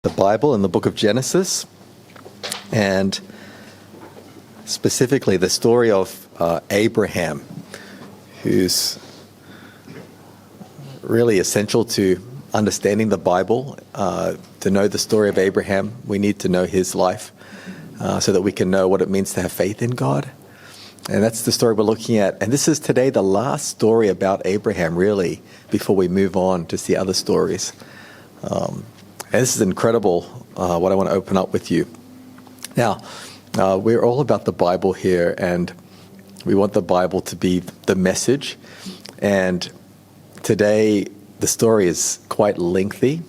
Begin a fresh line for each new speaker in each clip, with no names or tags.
the Bible in the book of Genesis, and specifically the story of Abraham, who's really essential to understanding the Bible. To know the story of Abraham, we need to know his life so that we can know what it means to have faith in God. And that's the story we're looking at. And this is today the last story about Abraham, really, before we move on to see other stories. And this is incredible, what I want to open up with you. Now, we're all about the Bible here, and we want the Bible to be the message. And today, the story is quite lengthy.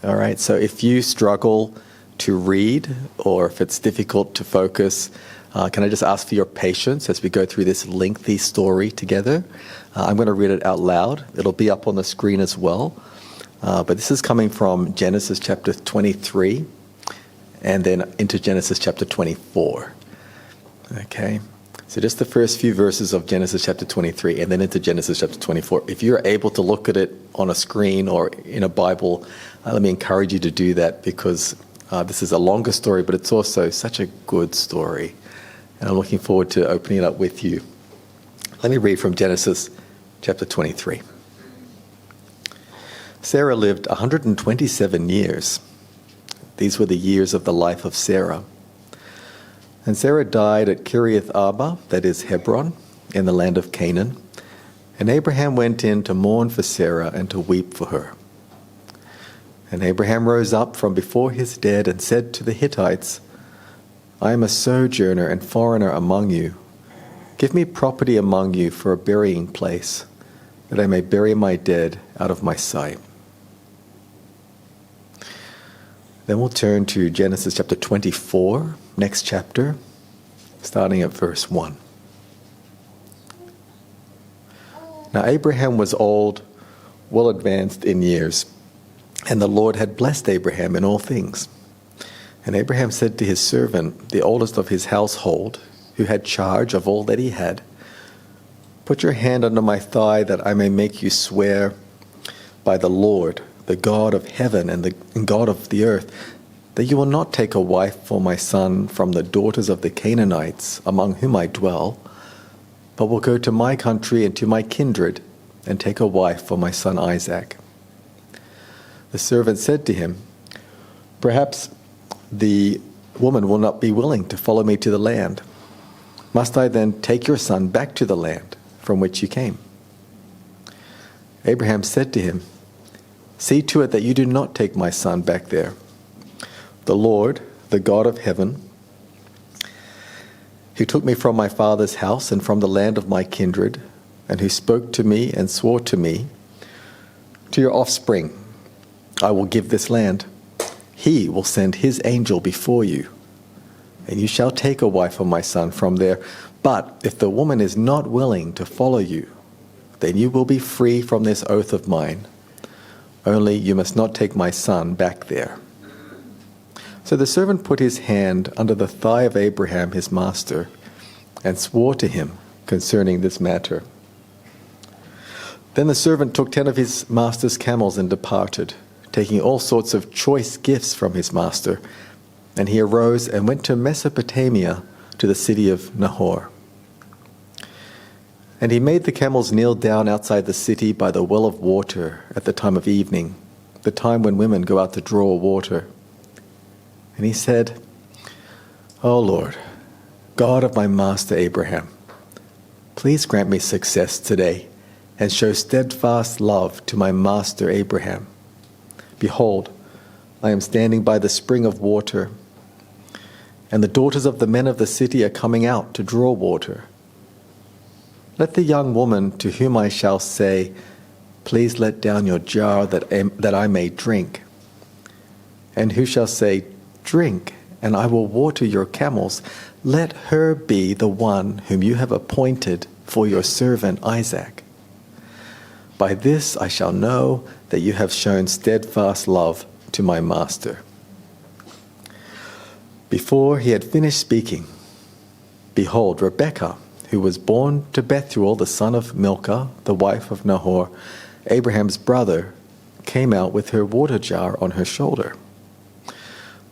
All right, so if you struggle to read, or if it's difficult to focus, can I just ask for your patience as we go through this lengthy story together? I'm going to read it out loud. It'll be up on the screen as well. But this is coming from Genesis chapter 23 and then into Genesis chapter 24. Okay, so just the first few verses of Genesis chapter 23 and then into Genesis chapter 24. If you're able to look at it on a screen or in a Bible, let me encourage you to do that, because this is a longer story, but it's also such a good story. And I'm looking forward to opening it up with you. Let me read from Genesis chapter 23. Sarah lived 127 years. These were the years of the life of Sarah. And Sarah died at Kiriath Arba, that is Hebron, in the land of Canaan. And Abraham went in to mourn for Sarah and to weep for her. And Abraham rose up from before his dead and said to the Hittites, I am a sojourner and foreigner among you. Give me property among you for a burying place, that I may bury my dead out of my sight. Then we'll turn to Genesis chapter 24, next chapter, starting at verse 1. Now Abraham was old, well advanced in years, and the Lord had blessed Abraham in all things. And Abraham said to his servant, the oldest of his household, who had charge of all that he had, Put your hand under my thigh, that I may make you swear by the Lord, the God of heaven and God of the earth, that you will not take a wife for my son from the daughters of the Canaanites, among whom I dwell, but will go to my country and to my kindred, and take a wife for my son Isaac. The servant said to him, Perhaps the woman will not be willing to follow me to the land. Must I then take your son back to the land from which you came? Abraham said to him, See to it that you do not take my son back there. The Lord, the God of heaven, who took me from my father's house and from the land of my kindred, and who spoke to me and swore to me, To your offspring I will give this land. He will send his angel before you, and you shall take a wife for my son from there. But if the woman is not willing to follow you, then you will be free from this oath of mine. Only you must not take my son back there. So the servant put his hand under the thigh of Abraham his master, and swore to him concerning this matter. Then the servant took 10 of his master's camels and departed, taking all sorts of choice gifts from his master. And he arose and went to Mesopotamia, to the city of Nahor. And he made the camels kneel down outside the city by the well of water at the time of evening, the time when women go out to draw water. And he said, O Lord, God of my master Abraham, please grant me success today, and show steadfast love to my master Abraham. Behold, I am standing by the spring of water, and the daughters of the men of the city are coming out to draw water. Let the young woman to whom I shall say, Please let down your jar that I may drink, and who shall say, Drink, and I will water your camels, let her be the one whom you have appointed for your servant Isaac. By this I shall know that you have shown steadfast love to my master. Before he had finished speaking, behold, Rebekah, who was born to Bethuel, the son of Milcah, the wife of Nahor, Abraham's brother, came out with her water jar on her shoulder.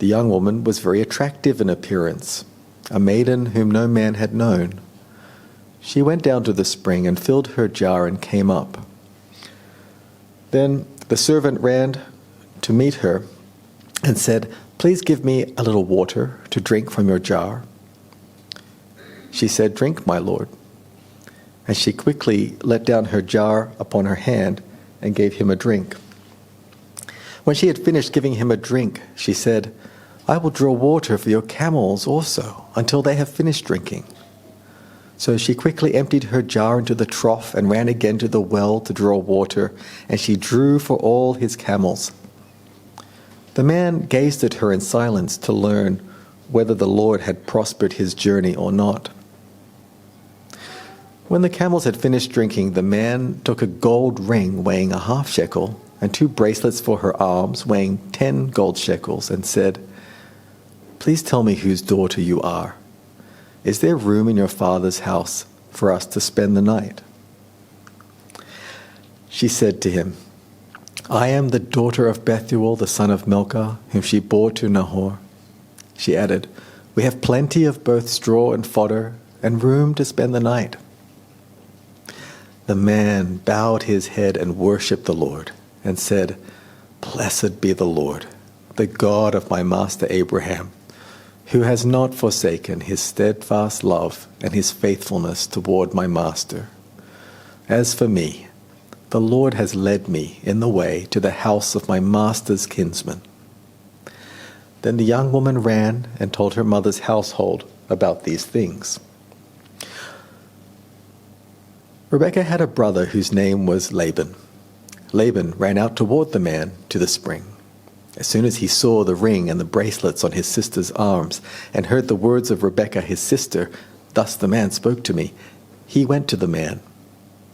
The young woman was very attractive in appearance, a maiden whom no man had known. She went down to the spring and filled her jar and came up. Then the servant ran to meet her and said, "Please give me a little water to drink from your jar." She said, "Drink, my lord." And she quickly let down her jar upon her hand and gave him a drink. When she had finished giving him a drink, she said, "I will draw water for your camels also, until they have finished drinking." So she quickly emptied her jar into the trough and ran again to the well to draw water, and she drew for all his camels. The man gazed at her in silence to learn whether the Lord had prospered his journey or not. When the camels had finished drinking, the man took a gold ring weighing a half shekel and 2 bracelets for her arms weighing 10 gold shekels and said, "Please tell me whose daughter you are. Is there room in your father's house for us to spend the night?" She said to him, "I am the daughter of Bethuel, the son of Milcah, whom she bore to Nahor." She added, "We have plenty of both straw and fodder and room to spend the night." The man bowed his head and worshipped the Lord and said, "Blessed be the Lord, the God of my master Abraham, who has not forsaken his steadfast love and his faithfulness toward my master. As for me, the Lord has led me in the way to the house of my master's kinsman." Then the young woman ran and told her mother's household about these things. Rebekah had a brother whose name was Laban. Laban ran out toward the man to the spring. As soon as he saw the ring and the bracelets on his sister's arms and heard the words of Rebekah his sister, "Thus the man spoke to me," he went to the man.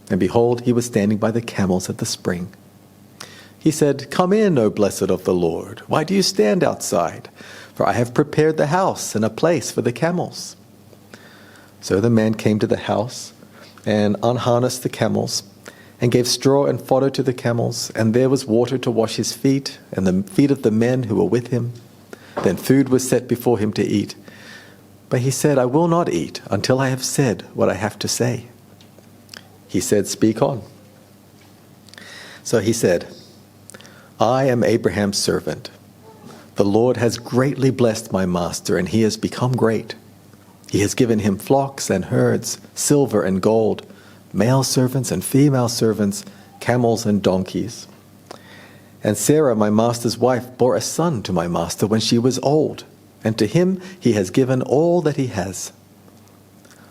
And behold, he was standing by the camels at the spring. He said, "Come in, O blessed of the Lord. Why do you stand outside? For I have prepared the house and a place for the camels." So the man came to the house and unharnessed the camels and gave straw and fodder to the camels, and there was water to wash his feet and the feet of the men who were with him. Then food was set before him to eat. But he said, "I will not eat until I have said what I have to say." He said, "Speak on." So he said, "I am Abraham's servant. The Lord has greatly blessed my master, and he has become great. He has given him flocks and herds, silver and gold, male servants and female servants, camels and donkeys. And Sarah, my master's wife, bore a son to my master when she was old, and to him he has given all that he has.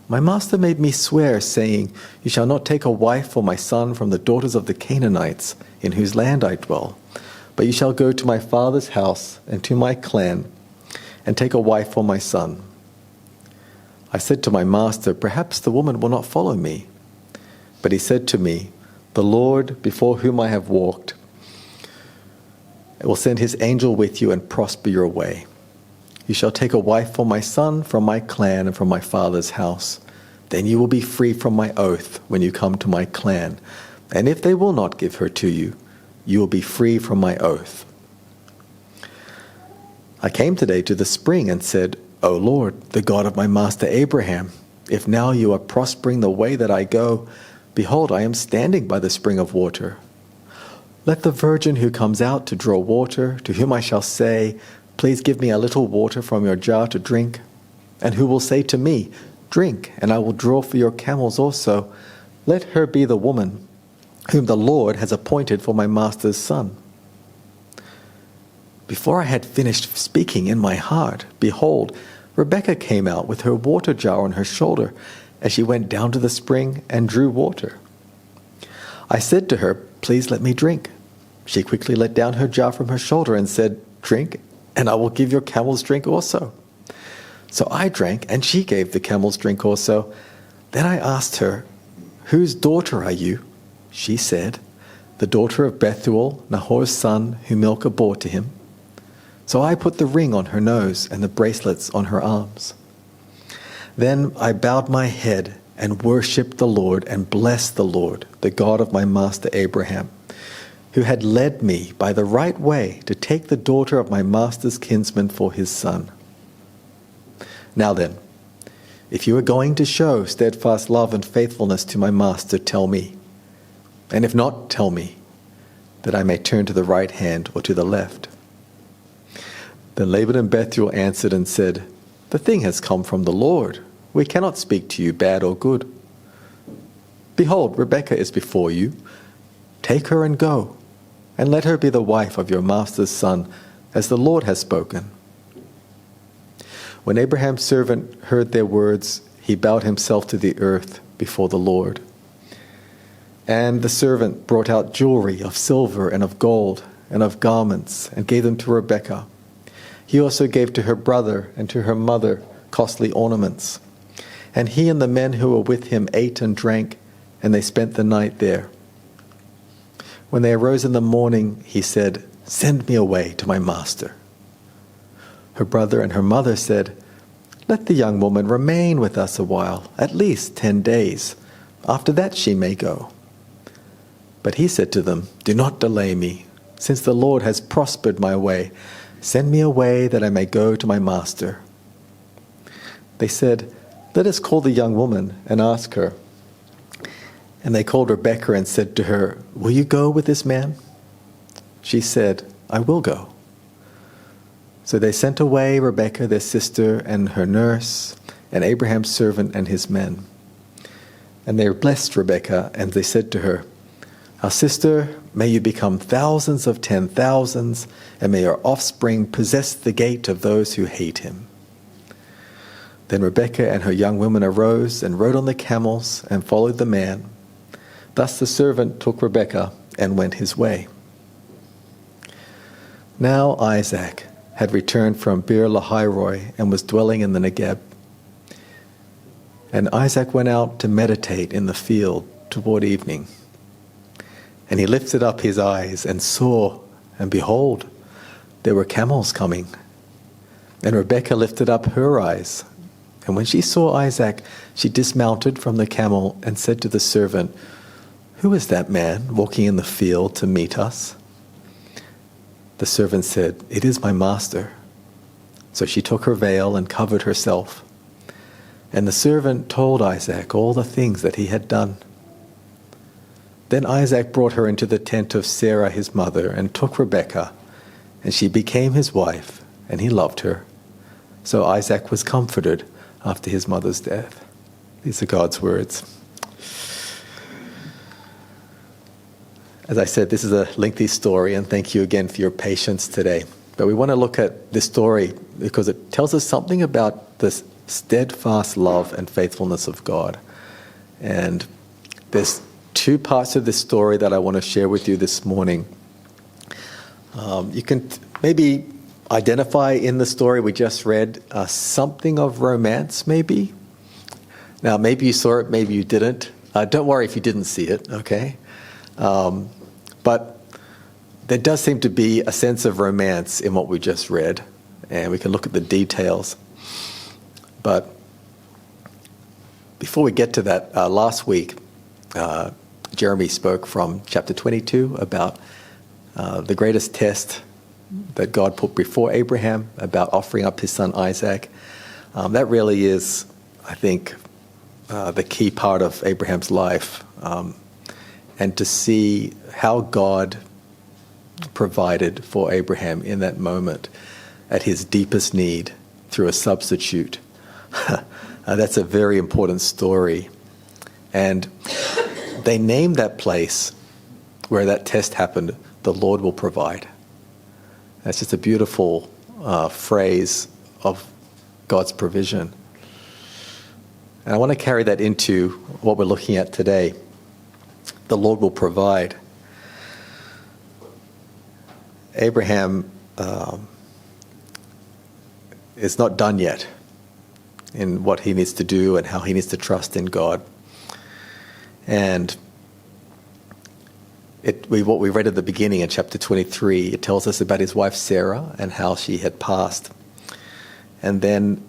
My master made me swear, saying, 'You shall not take a wife for my son from the daughters of the Canaanites, in whose land I dwell, but you shall go to my father's house and to my clan, and take a wife for my son.' I said to my master, 'Perhaps the woman will not follow me.' But he said to me, 'The Lord, before whom I have walked, will send his angel with you and prosper your way. You shall take a wife for my son from my clan and from my father's house. Then you will be free from my oath when you come to my clan. And if they will not give her to you, you will be free from my oath.' I came today to the spring and said, 'O Lord, the God of my master Abraham, if now you are prospering the way that I go, behold, I am standing by the spring of water. Let the virgin who comes out to draw water, to whom I shall say, "Please give me a little water from your jar to drink," and who will say to me, "Drink, and I will draw for your camels also," let her be the woman whom the Lord has appointed for my master's son.' Before I had finished speaking in my heart, behold, Rebekah came out with her water jar on her shoulder, as she went down to the spring and drew water. I said to her, 'Please let me drink.' She quickly let down her jar from her shoulder and said, 'Drink, and I will give your camels drink also.' So I drank, and she gave the camels drink also. Then I asked her, 'Whose daughter are you?' She said, 'The daughter of Bethuel, Nahor's son, whom Milcah bore to him.' So I put the ring on her nose and the bracelets on her arms. Then I bowed my head and worshipped the Lord and blessed the Lord, the God of my master Abraham, who had led me by the right way to take the daughter of my master's kinsman for his son. Now then, if you are going to show steadfast love and faithfulness to my master, tell me. And if not, tell me, that I may turn to the right hand or to the left. Then Laban and Bethuel answered and said, The thing has come from the Lord. We cannot speak to you bad or good. Behold, Rebekah is before you. Take her and go, and let her be the wife of your master's son, as the Lord has spoken. When Abraham's servant heard their words, he bowed himself to the earth before the Lord. And the servant brought out jewelry of silver and of gold and of garments, and gave them to Rebekah. He also gave to her brother and to her mother costly ornaments. And he and the men who were with him ate and drank, and they spent the night there. When they arose in the morning, he said, Send me away to my master. Her brother and her mother said, Let the young woman remain with us a while, at least 10 days. After that she may go. But he said to them, Do not delay me, since the Lord has prospered my way. Send me away that I may go to my master. They said, Let us call the young woman and ask her. And they called Rebekah and said to her, Will you go with this man? She said, I will go. So they sent away Rebekah their sister and her nurse, and Abraham's servant and his men. And they blessed Rebekah, and they said to her, Our sister, may you become thousands of 10,000s, and may your offspring possess the gate of those who hate him. Then Rebekah and her young women arose and rode on the camels and followed the man. Thus the servant took Rebekah and went his way. Now Isaac had returned from Beer-lahai-roi and was dwelling in the Negeb. And Isaac went out to meditate in the field toward evening. And he lifted up his eyes and saw, and behold, there were camels coming. And Rebekah lifted up her eyes. And when she saw Isaac, she dismounted from the camel and said to the servant, Who is that man walking in the field to meet us? The servant said, It is my master. So she took her veil and covered herself. And the servant told Isaac all the things that he had done. Then Isaac brought her into the tent of Sarah his mother, and took Rebekah, and she became his wife, and he loved her. So Isaac was comforted after his mother's death. These are God's words. As I said, this is a lengthy story, and thank you again for your patience today. But we want to look at this story because it tells us something about this steadfast love and faithfulness of God. And there's two parts of this story that I want to share with you this morning. You can maybe identify in the story we just read something of romance, maybe. Now, maybe you saw it, maybe you didn't. Don't worry if you didn't see it, okay? But there does seem to be a sense of romance in what we just read, and we can look at the details. But before we get to that, last week, Jeremy spoke from chapter 22 about the greatest test that God put before Abraham, about offering up his son Isaac. That really is, I think, the key part of Abraham's life. And to see how God provided for Abraham in that moment at his deepest need through a substitute. That's a very important story. And they named that place where that test happened, the Lord will provide. That's just a beautiful phrase of God's provision. And I want to carry that into what we're looking at today. The Lord will provide. Abraham is not done yet in what he needs to do and how he needs to trust in God. And what we read at the beginning in chapter 23, it tells us about his wife Sarah and how she had passed. And then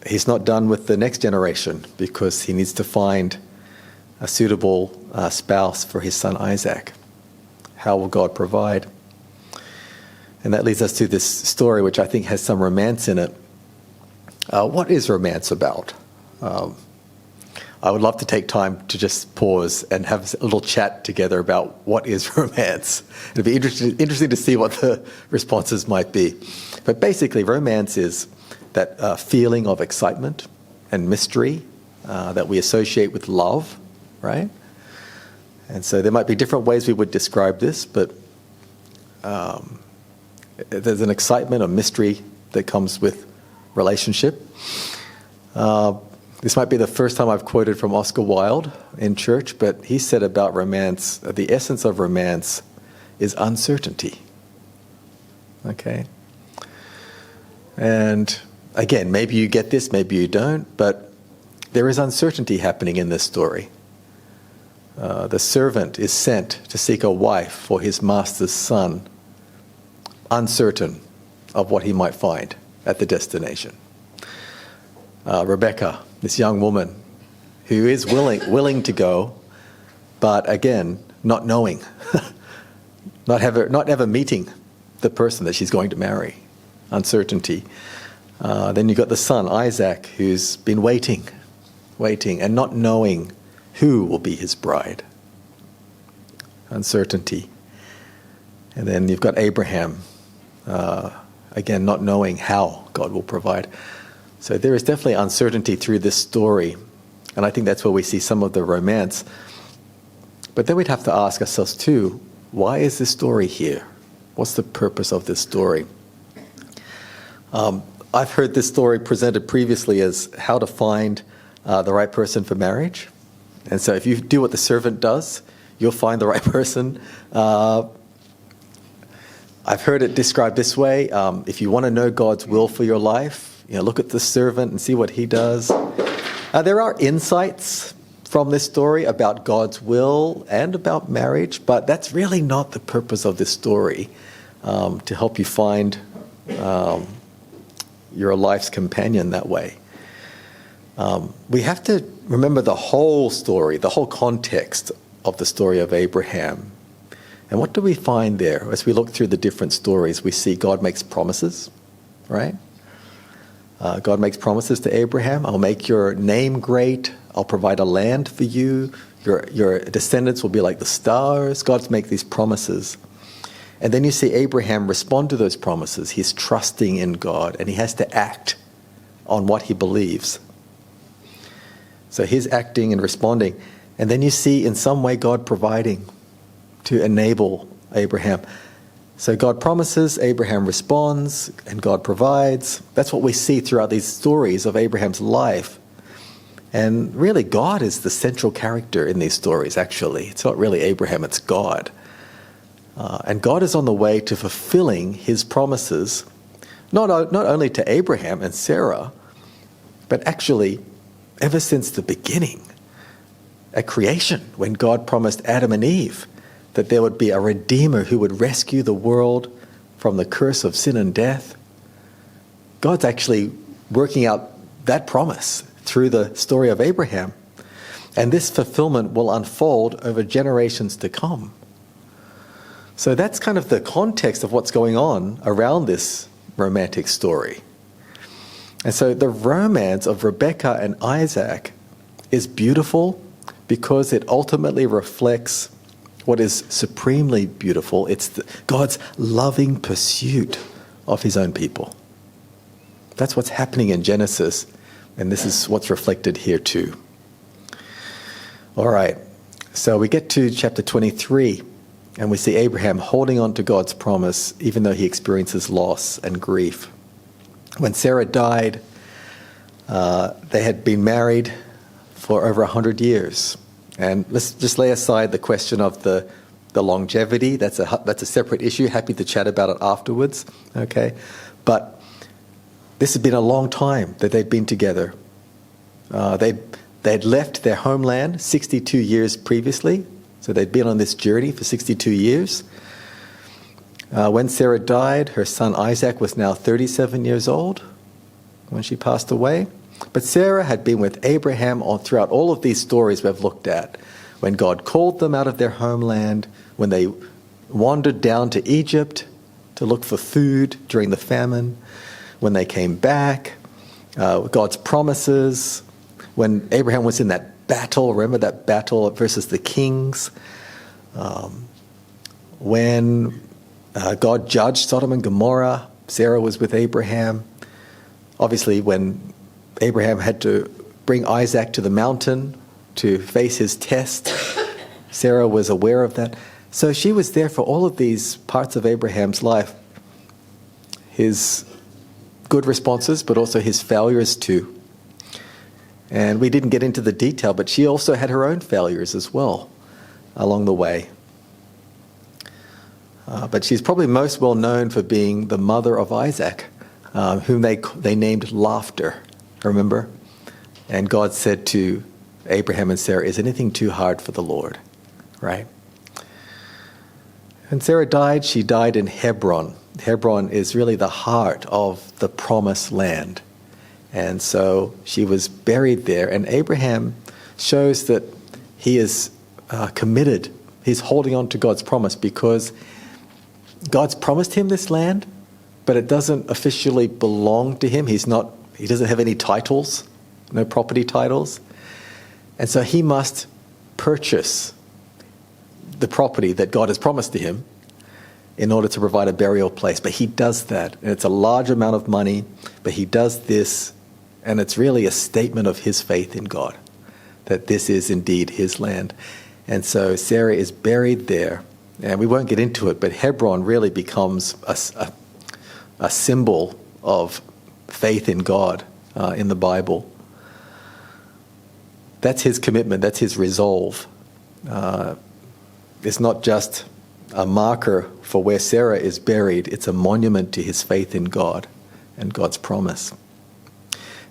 he's not done with the next generation because he needs to find a suitable spouse for his son Isaac. How will God provide? And that leads us to this story, which I think has some romance in it. What is romance about? I would love to take time to just pause and have a little chat together about what is romance. It'd be interesting to see what the responses might be. But basically, romance is that feeling of excitement and mystery that we associate with love, right? And so there might be different ways we would describe this, but there's an excitement, a mystery that comes with relationship. This might be the first time I've quoted from Oscar Wilde in church, but he said about romance, the essence of romance is uncertainty. Okay? And again, maybe you get this, maybe you don't, but there is uncertainty happening in this story. The servant is sent to seek a wife for his master's son, uncertain of what he might find at the destination. Rebecca, this young woman who is willing to go, but again, not knowing, not ever meeting the person that she's going to marry. Uncertainty. Then you've got the son, Isaac, who's been waiting, and not knowing who will be his bride. Uncertainty. And then you've got Abraham, again, not knowing how God will provide. So there is definitely uncertainty through this story, and I think that's where we see some of the romance. But then we'd have to ask ourselves too, why is this story here? What's the purpose of this story? I've heard this story presented previously as how to find the right person for marriage. And so if you do what the servant does, you'll find the right person. I've heard it described this way. If you want to know God's will for your life, look at the servant and see what he does. There are insights from this story about God's will and about marriage, but that's really not the purpose of this story, to help you find your life's companion that way. We have to remember the whole story, the whole context of the story of Abraham. And what do we find there? As we look through the different stories, we see God makes promises, right? God makes promises to Abraham. I'll make your name great. I'll provide a land for you. Your descendants will be like the stars. God's make these promises. And then you see Abraham respond to those promises. He's trusting in God, and he has to act on what he believes. So he's acting and responding. And then you see in some way God providing to enable Abraham. So God promises, Abraham responds, and God provides. That's what we see throughout these stories of Abraham's life. And really, God is the central character in these stories, actually. It's not really Abraham, it's God. And God is on the way to fulfilling his promises, not only to Abraham and Sarah, but actually ever since the beginning, at creation, when God promised Adam and Eve that there would be a Redeemer who would rescue the world from the curse of sin and death. God's actually working out that promise through the story of Abraham. And this fulfillment will unfold over generations to come. So that's kind of the context of what's going on around this romantic story. And so the romance of Rebecca and Isaac is beautiful because it ultimately reflects what is supremely beautiful. It's God's loving pursuit of his own people. That's what's happening in Genesis, and this is what's reflected here too. All right, so we get to chapter 23, and we see Abraham holding on to God's promise, even though he experiences loss and grief. When Sarah died, they had been married for over 100 years. And let's just lay aside the question of the longevity. That's a separate issue. Happy to chat about it afterwards. Okay, but this had been a long time that they'd been together. They'd left their homeland 62 years previously, so they'd been on this journey for 62 years. When Sarah died, her son Isaac was now 37 years old when she passed away. But Sarah had been with Abraham throughout all of these stories we've looked at. When God called them out of their homeland, when they wandered down to Egypt to look for food during the famine. When they came back, God's promises. When Abraham was in that battle, remember that battle versus the kings? When God judged Sodom and Gomorrah, Sarah was with Abraham. Obviously, when Abraham had to bring Isaac to the mountain to face his test, Sarah was aware of that. So she was there for all of these parts of Abraham's life. His good responses, but also his failures too. And we didn't get into the detail, but she also had her own failures as well along the way. But she's probably most well known for being the mother of Isaac, whom they named Laughter, remember? And God said to Abraham and Sarah, is anything too hard for the Lord? Right? And Sarah died. She died in Hebron. Hebron is really the heart of the promised land. And so she was buried there. And Abraham shows that he is committed. He's holding on to God's promise because God's promised him this land, but it doesn't officially belong to him. He doesn't have any titles, no property titles. And so he must purchase the property that God has promised to him in order to provide a burial place. But he does that. And it's a large amount of money, but he does this, and it's really a statement of his faith in God, that this is indeed his land. And so Sarah is buried there. And we won't get into it, but Hebron really becomes a symbol of faith in God in the Bible. That's his commitment. That's his resolve. It's not just a marker for where Sarah is buried. It's a monument to his faith in God and God's promise.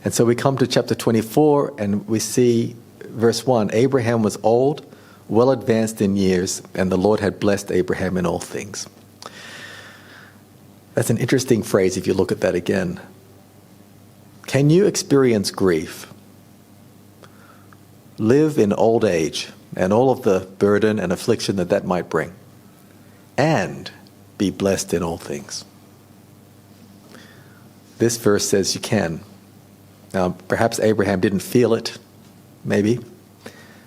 And so we come to chapter 24 and we see verse 1. Abraham was old, well advanced in years, and the Lord had blessed Abraham in all things. That's an interesting phrase if you look at that again. Can you experience grief, live in old age, and all of the burden and affliction that might bring, and be blessed in all things? This verse says you can. Now, perhaps Abraham didn't feel it, maybe,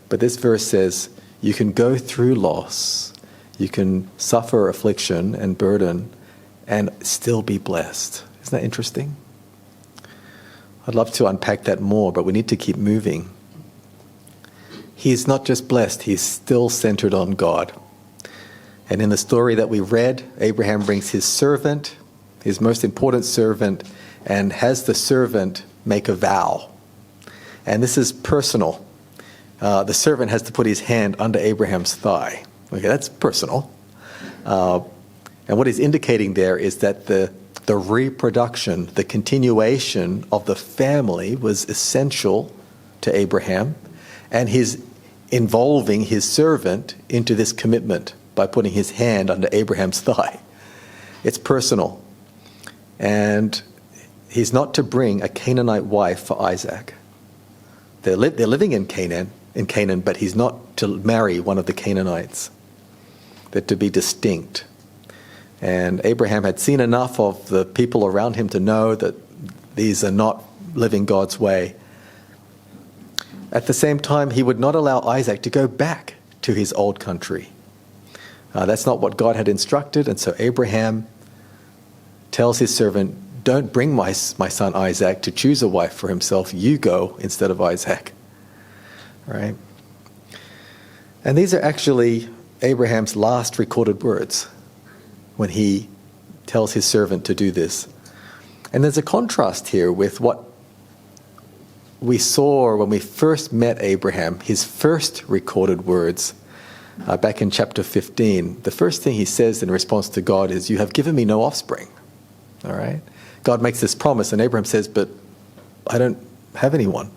but this verse says you can go through loss, you can suffer affliction and burden, and still be blessed. Isn't that interesting? I'd love to unpack that more, but we need to keep moving. He's not just blessed, he's still centered on God. And in the story that we read, Abraham brings his servant, his most important servant, and has the servant make a vow. And this is personal. The servant has to put his hand under Abraham's thigh. Okay, that's personal. And what he's indicating there is that the reproduction, the continuation of the family was essential to Abraham, and he's involving his servant into this commitment by putting his hand under Abraham's thigh. It's personal. And he's not to bring a Canaanite wife for Isaac. They're living in Canaan, but he's not to marry one of the Canaanites. They're to be distinct. And Abraham had seen enough of the people around him to know that these are not living God's way. At the same time, he would not allow Isaac to go back to his old country. That's not what God had instructed, and so Abraham tells his servant, don't bring my son Isaac to choose a wife for himself. You go instead of Isaac. Right? And these are actually Abraham's last recorded words when he tells his servant to do this. And there's a contrast here with what we saw when we first met Abraham, his first recorded words back in chapter 15. The first thing he says in response to God is, you have given me no offspring. All right? God makes this promise, and Abraham says, but I don't have anyone.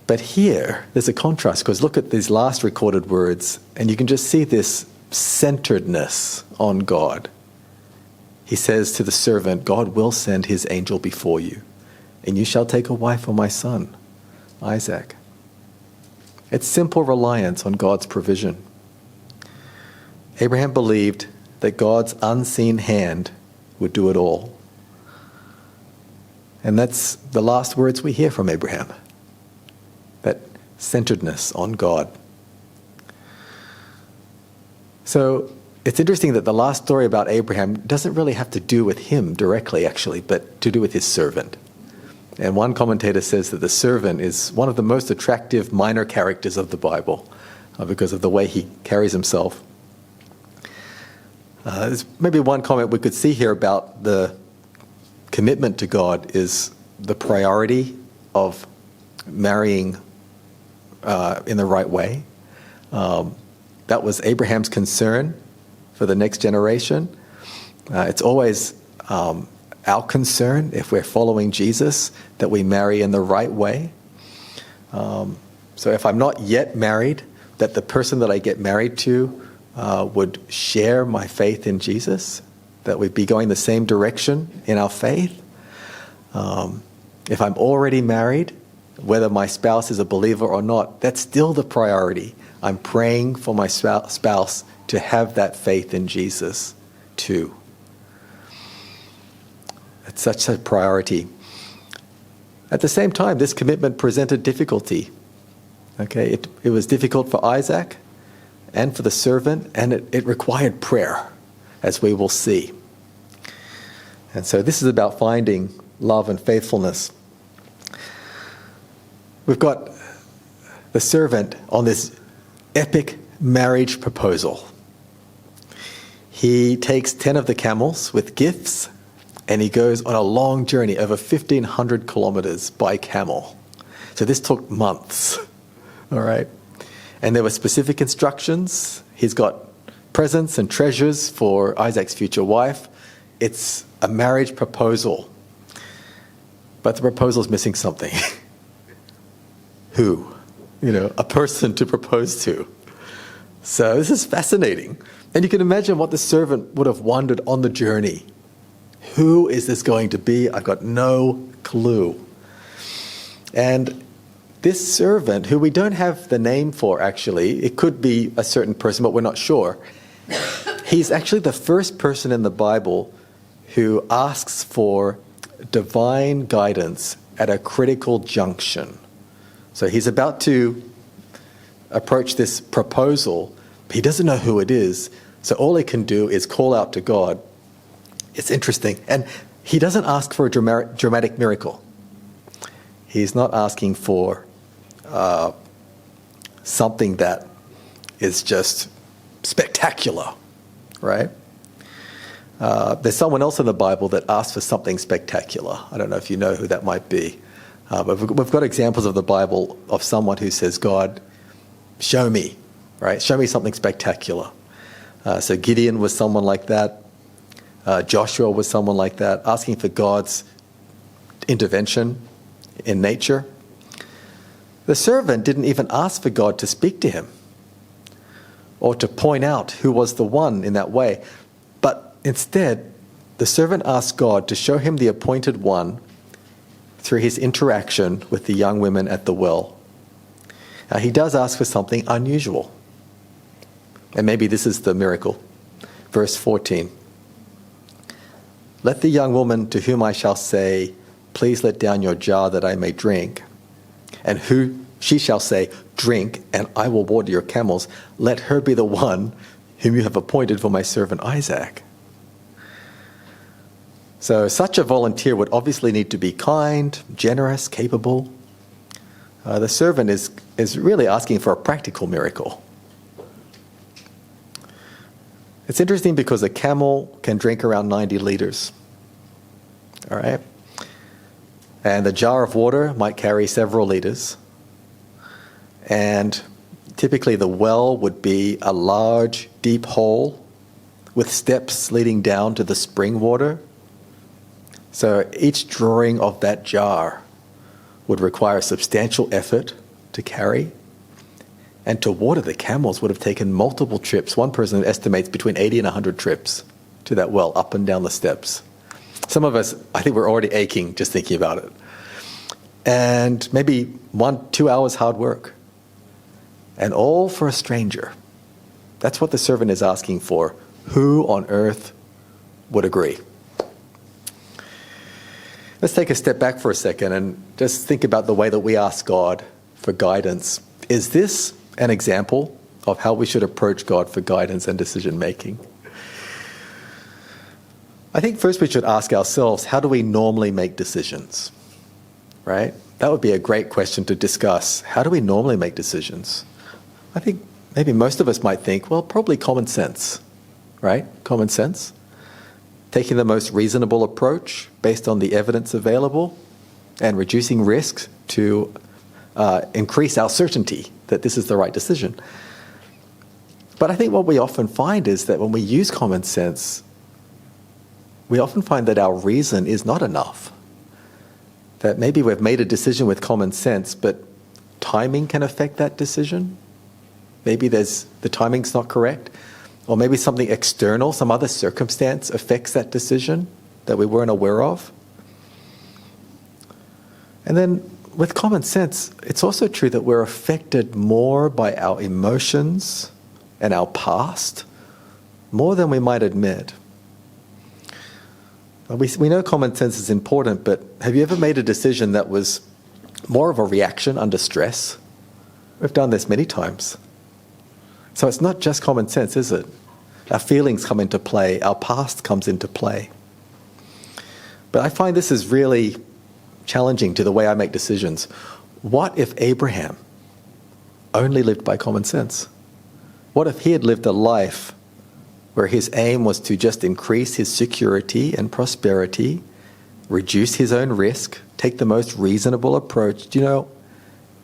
But here, there's a contrast, because look at these last recorded words, and you can just see this centeredness on God. He says to the servant, God will send his angel before you, and you shall take a wife for my son, Isaac. It's simple reliance on God's provision. Abraham believed that God's unseen hand would do it all. And that's the last words we hear from Abraham. That centeredness on God. So it's interesting that the last story about Abraham doesn't really have to do with him directly, actually, but to do with his servant. And one commentator says that the servant is one of the most attractive minor characters of the Bible because of the way he carries himself. There's maybe one comment we could see here about the commitment to God is the priority of marrying in the right way. That was Abraham's concern for the next generation. It's always our concern, if we're following Jesus, that we marry in the right way. So if I'm not yet married, that the person that I get married to would share my faith in Jesus, that we'd be going the same direction in our faith. If I'm already married, whether my spouse is a believer or not, that's still the priority. I'm praying for my spouse to have that faith in Jesus too. It's such a priority. At the same time, this commitment presented difficulty. Okay, it was difficult for Isaac and for the servant, and it required prayer, as we will see. And so this is about finding love and faithfulness. We've got the servant on this epic marriage proposal. He takes 10 of the camels with gifts, and he goes on a long journey, over 1,500 kilometers by camel. So this took months, all right? And there were specific instructions. He's got presents and treasures for Isaac's future wife. It's a marriage proposal. But the proposal's missing something. Who? A person to propose to. So this is fascinating. And you can imagine what the servant would have wondered on the journey. Who is this going to be? I've got no clue. And this servant, who we don't have the name for actually, it could be a certain person, but we're not sure. He's actually the first person in the Bible who asks for divine guidance at a critical junction. So he's about to approach this proposal, but he doesn't know who it is. So all he can do is call out to God. It's interesting. And he doesn't ask for a dramatic miracle. He's not asking for something that is just spectacular, right? There's someone else in the Bible that asks for something spectacular. I don't know if you know who that might be. But we've got examples of the Bible of someone who says, God, show me, right? Show me something spectacular. So Gideon was someone like that. Joshua was someone like that, asking for God's intervention in nature. The servant didn't even ask for God to speak to him or to point out who was the one in that way. But instead, the servant asked God to show him the appointed one through his interaction with the young women at the well. Now, he does ask for something unusual. And maybe this is the miracle. Verse 14. Let the young woman to whom I shall say, please let down your jar that I may drink, and who she shall say, drink, and I will water your camels, let her be the one whom you have appointed for my servant Isaac. So such a volunteer would obviously need to be kind, generous, capable. The servant is really asking for a practical miracle. It's interesting because a camel can drink around 90 liters. All right? And the jar of water might carry several liters. And typically the well would be a large, deep hole with steps leading down to the spring water. So each drawing of that jar would require substantial effort to carry. And to water the camels would have taken multiple trips. One person estimates between 80 and 100 trips to that well, up and down the steps. Some of us, I think we're already aching just thinking about it. And maybe 1-2 hours hard work. And all for a stranger. That's what the servant is asking for. Who on earth would agree? Let's take a step back for a second and just think about the way that we ask God for guidance. Is this an example of how we should approach God for guidance and decision making? I think first we should ask ourselves, how do we normally make decisions? Right? That would be a great question to discuss. How do we normally make decisions? I think maybe most of us might think, well, probably common sense, right? Common sense. Taking the most reasonable approach based on the evidence available and reducing risks to increase our certainty that this is the right decision. But I think what we often find is that when we use common sense, we often find that our reason is not enough. That maybe we've made a decision with common sense, but timing can affect that decision. Maybe the timing's not correct. Or maybe something external, some other circumstance affects that decision that we weren't aware of. And then with common sense, it's also true that we're affected more by our emotions and our past, more than we might admit. We know common sense is important, but have you ever made a decision that was more of a reaction under stress? We've done this many times. So it's not just common sense, is it? Our feelings come into play, our past comes into play. But I find this is really challenging to the way I make decisions. What if Abraham only lived by common sense? What if he had lived a life where his aim was to just increase his security and prosperity, reduce his own risk, take the most reasonable approach? Do you know,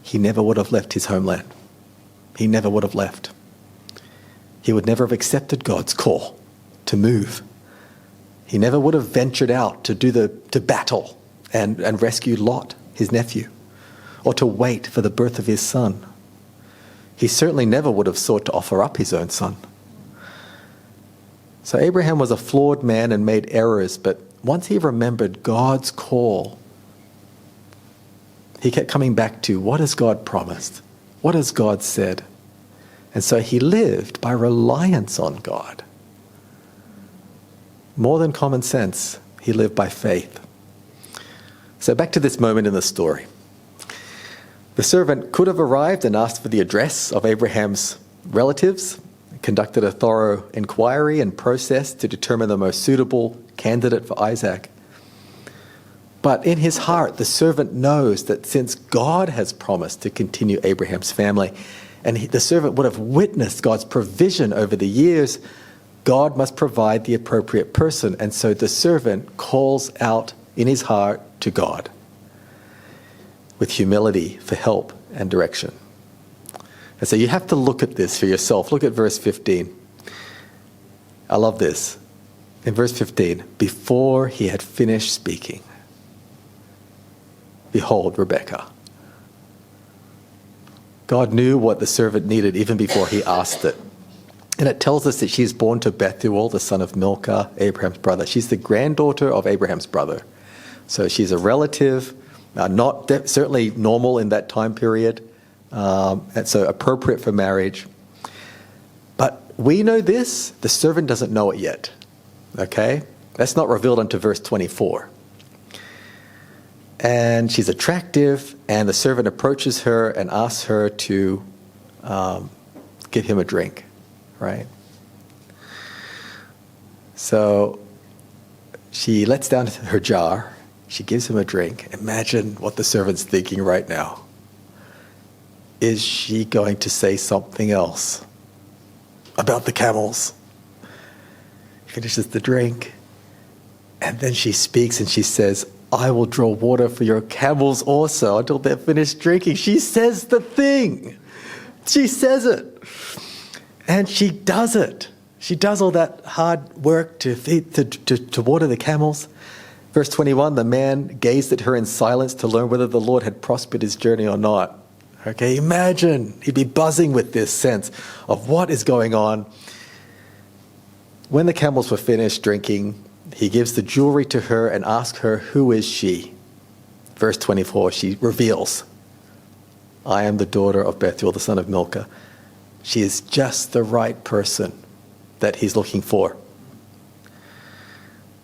he never would have left his homeland. He never would have left. He would never have accepted God's call to move. He never would have ventured out to battle and rescue Lot, his nephew, or to wait for the birth of his son. He certainly never would have sought to offer up his own son. So Abraham was a flawed man and made errors, but once he remembered God's call, he kept coming back to, what has God promised? What has God said? And so he lived by reliance on God. More than common sense, he lived by faith. So back to this moment in the story. The servant could have arrived and asked for the address of Abraham's relatives, conducted a thorough inquiry and process to determine the most suitable candidate for Isaac. But in his heart, the servant knows that since God has promised to continue Abraham's family, and the servant would have witnessed God's provision over the years, God must provide the appropriate person. And so the servant calls out in his heart to God with humility for help and direction. And so you have to look at this for yourself. Look at verse 15. I love this. In verse 15, before he had finished speaking, behold, Rebekah. God knew what the servant needed even before he asked it. And it tells us that she's born to Bethuel, the son of Milcah, Abraham's brother. She's the granddaughter of Abraham's brother. So she's a relative, certainly normal in that time period, and so appropriate for marriage. But we know this, the servant doesn't know it yet. Okay? That's not revealed until verse 24. And she's attractive, and the servant approaches her and asks her to give him a drink, right? So she lets down her jar. She gives him a drink. Imagine what the servant's thinking right now. Is she going to say something else about the camels? Finishes the drink, and then she speaks and she says, I will draw water for your camels also until they're finished drinking. She says the thing. She says it. And she does it. She does all that hard work to feed, to water the camels. Verse 21, the man gazed at her in silence to learn whether the Lord had prospered his journey or not. Okay, imagine he'd be buzzing with this sense of what is going on. When the camels were finished drinking, he gives the jewelry to her and asks her, who is she? Verse 24, she reveals, I am the daughter of Bethuel, the son of Milcah. She is just the right person that he's looking for.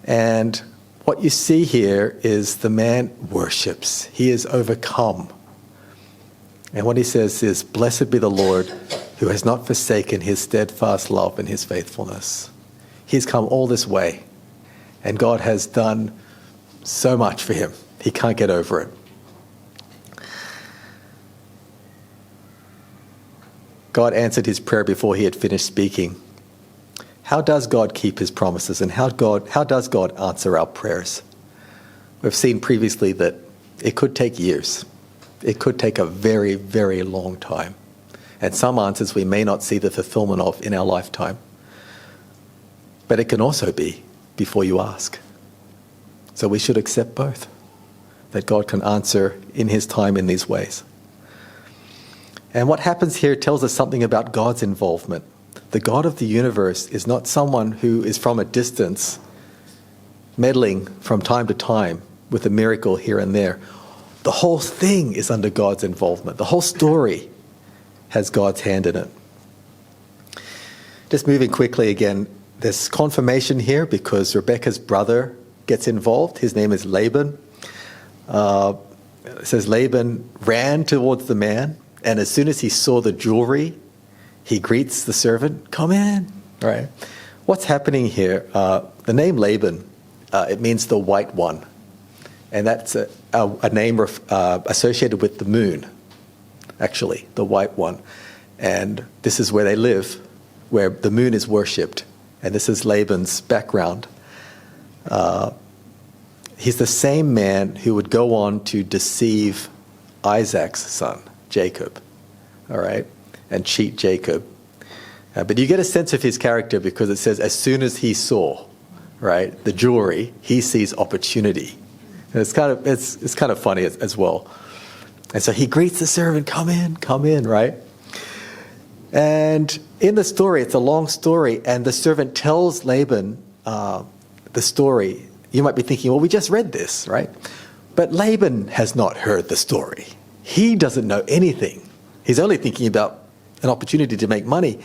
And what you see here is the man worships. He is overcome. And what he says is, "Blessed be the Lord who has not forsaken his steadfast love and his faithfulness." He's come all this way, and God has done so much for him. He can't get over it. God answered his prayer before he had finished speaking. How does God keep his promises, and how does God answer our prayers? We've seen previously that it could take years. It could take a very, very long time. And some answers we may not see the fulfillment of in our lifetime. But it can also be before you ask. So we should accept both, that God can answer in his time in these ways. And what happens here tells us something about God's involvement. The God of the universe is not someone who is from a distance, meddling from time to time with a miracle here and there. The whole thing is under God's involvement. The whole story has God's hand in it. Just moving quickly again, there's confirmation here because Rebekah's brother gets involved. His name is Laban. It says Laban ran towards the man, and as soon as he saw the jewelry, he greets the servant, "Come in." Right? What's happening here? The name Laban, it means the white one. And that's a name associated with the moon, actually, the white one. And this is where they live, where the moon is worshipped. And this is Laban's background. He's the same man who would go on to deceive Isaac's son, Jacob, all right, and cheat Jacob. But you get a sense of his character because it says, as soon as he saw, right, the jewelry, he sees opportunity. And it's kind of funny as well. And so he greets the servant, come in, right? And in the story, it's a long story, and the servant tells Laban the story. You might be thinking, well, we just read this, right? But Laban has not heard the story. He doesn't know anything. He's only thinking about an opportunity to make money.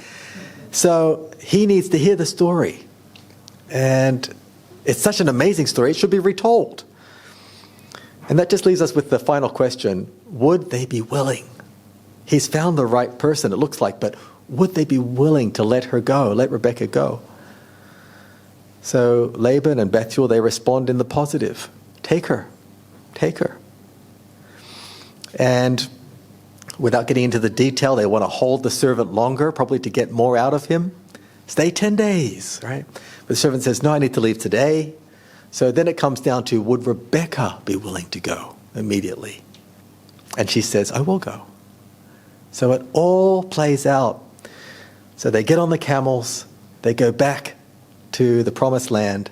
So he needs to hear the story. And it's such an amazing story, it should be retold. And that just leaves us with the final question, would they be willing? He's found the right person, it looks like, but would they be willing to let her go, let Rebekah go? So Laban and Bethuel, they respond in the positive. Take her. And without getting into the detail, they want to hold the servant longer, probably to get more out of him. Stay 10 days, right? But the servant says, no, I need to leave today. So then it comes down to, would Rebekah be willing to go immediately? And she says, I will go. So it all plays out. So they get on the camels, they go back to the promised land,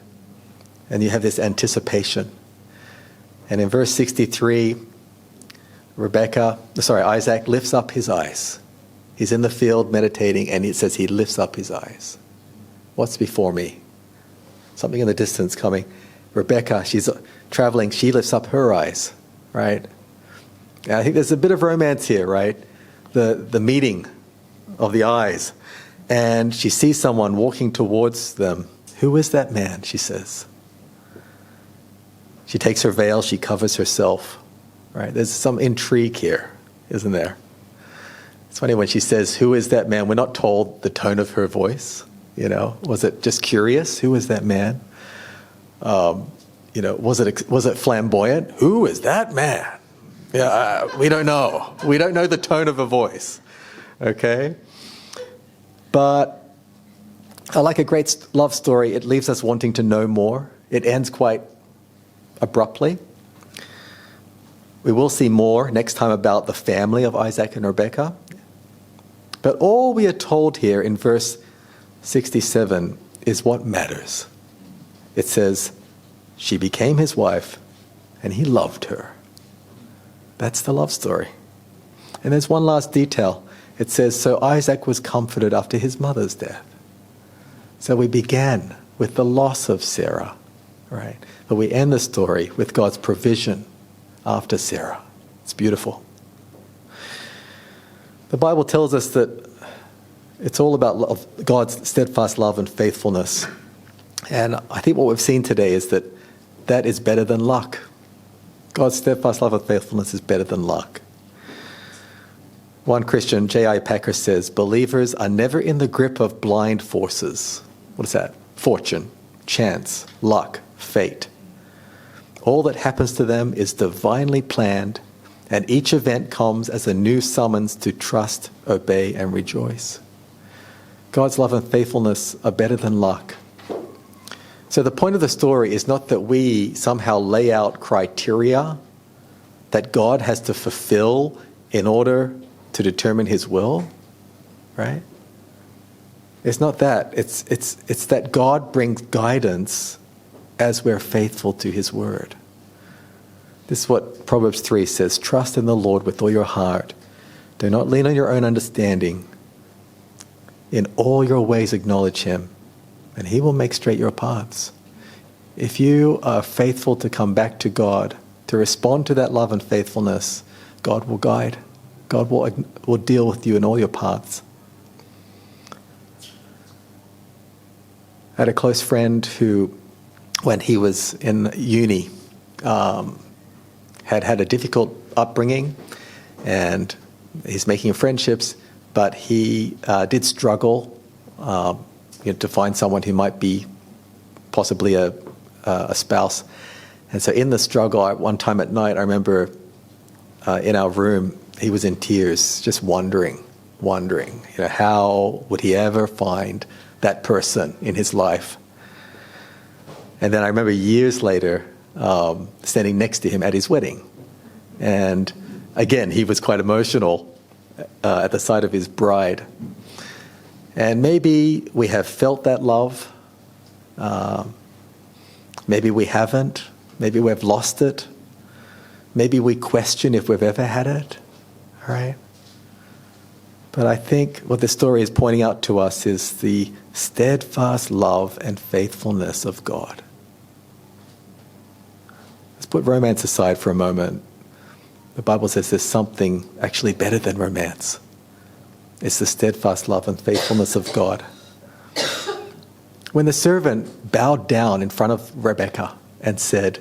and you have this anticipation. And in verse 63, Isaac lifts up his eyes. He's in the field meditating, and it says he lifts up his eyes. What's before me? Something in the distance coming. Rebekah, she's traveling, she lifts up her eyes, right? And I think there's a bit of romance here, right? The meeting of the eyes. And she sees someone walking towards them. Who is that man, she says. She takes her veil, she covers herself, right? There's some intrigue here, isn't there? It's funny when she says, who is that man? We're not told the tone of her voice, you know. Was it just curious? Who is that man? Was it flamboyant? Who is that man? Yeah, we don't know. We don't know the tone of a voice, okay? But like a great love story, it leaves us wanting to know more. It ends quite abruptly. We will see more next time about the family of Isaac and Rebekah. But all we are told here in verse 67 is what matters. It says, she became his wife, and he loved her. That's the love story. And there's one last detail. It says, so Isaac was comforted after his mother's death. So we began with the loss of Sarah, right? But we end the story with God's provision after Sarah. It's beautiful. The Bible tells us that It's all about love, God's steadfast love and faithfulness. And I think what we've seen today is that is better than luck. God's steadfast love and faithfulness is better than luck. One Christian, J.I. Packer, says, believers are never in the grip of blind forces. What is that? Fortune, chance, luck, fate. All that happens to them is divinely planned, and each event comes as a new summons to trust, obey, and rejoice. God's love and faithfulness are better than luck. So the point of the story is not that we somehow lay out criteria that God has to fulfill in order to determine his will, right? It's not that. It's that God brings guidance as we're faithful to his word. This is what Proverbs 3 says, trust in the Lord with all your heart. Do not lean on your own understanding. In all your ways acknowledge him, and he will make straight your paths. If you are faithful to come back to God, to respond to that love and faithfulness, God will guide. God will deal with you in all your paths. I had a close friend who, when he was in uni, had a difficult upbringing, and he's making friendships, but he did struggle to find someone who might be possibly a spouse. And so in the struggle, one time at night, I remember in our room, he was in tears, just wondering, how would he ever find that person in his life? And then I remember years later, standing next to him at his wedding. And again, he was quite emotional at the sight of his bride. And maybe we have felt that love. Maybe we haven't. Maybe we've lost it. Maybe we question if we've ever had it. All right? But I think what this story is pointing out to us is the steadfast love and faithfulness of God. Let's put romance aside for a moment. The Bible says there's something actually better than romance. It's the steadfast love and faithfulness of God. When the servant bowed down in front of Rebekah and said,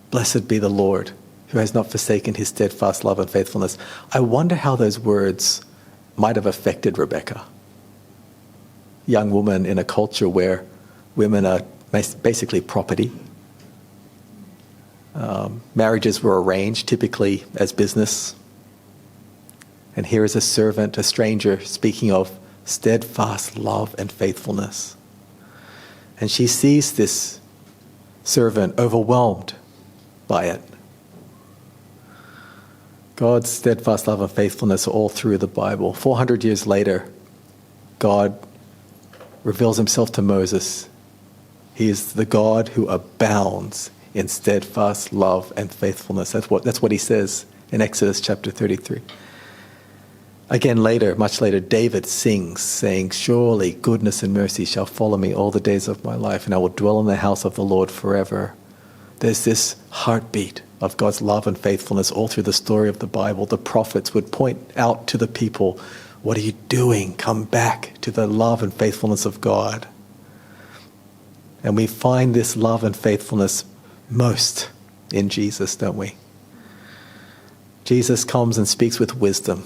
"Blessed be the Lord, who has not forsaken his steadfast love and faithfulness," I wonder how those words might have affected Rebekah. Young woman in a culture where women are basically property. Marriages were arranged typically as business. And here is a servant, a stranger, speaking of steadfast love and faithfulness. And she sees this servant overwhelmed by it. God's steadfast love and faithfulness are all through the Bible. 400 years later, God reveals himself to Moses. He is the God who abounds in steadfast love and faithfulness. That's what he says in Exodus chapter 33. Again later, much later, David sings, saying, "Surely goodness and mercy shall follow me all the days of my life, and I will dwell in the house of the Lord forever." There's this heartbeat of God's love and faithfulness all through the story of the Bible. The prophets would point out to the people, "What are you doing? Come back to the love and faithfulness of God." And we find this love and faithfulness most in Jesus, don't we? Jesus comes and speaks with wisdom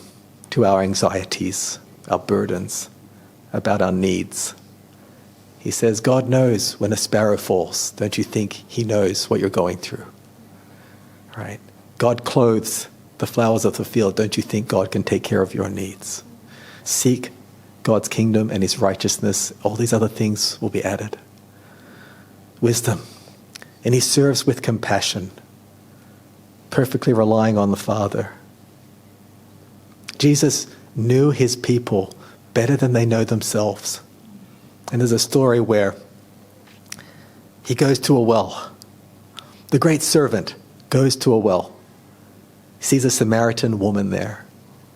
to our anxieties, our burdens, about our needs. He says, God knows when a sparrow falls. Don't you think he knows what you're going through? Right? God clothes the flowers of the field. Don't you think God can take care of your needs? Seek God's kingdom and his righteousness. All these other things will be added. Wisdom. And he serves with compassion, perfectly relying on the Father. Jesus knew his people better than they know themselves. And there's a story where he goes to a well. The great servant goes to a well. He sees a Samaritan woman there.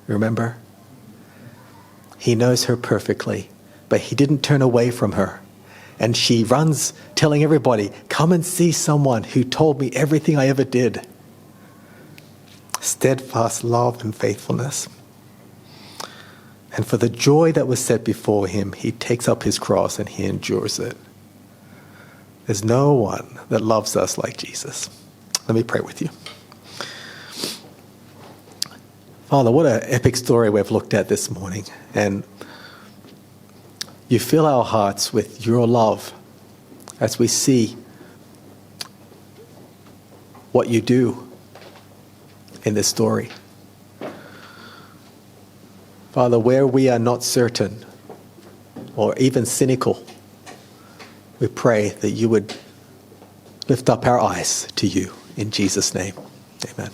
Remember? He knows her perfectly, but he didn't turn away from her. And she runs telling everybody, "Come and see someone who told me everything I ever did." Steadfast love and faithfulness. And for the joy that was set before him, he takes up his cross and he endures it. There's no one that loves us like Jesus. Let me pray with you. Father, what an epic story we've looked at this morning. And you fill our hearts with your love as we see what you do in this story. Father, where we are not certain or even cynical, we pray that you would lift up our eyes to you in Jesus' name. Amen.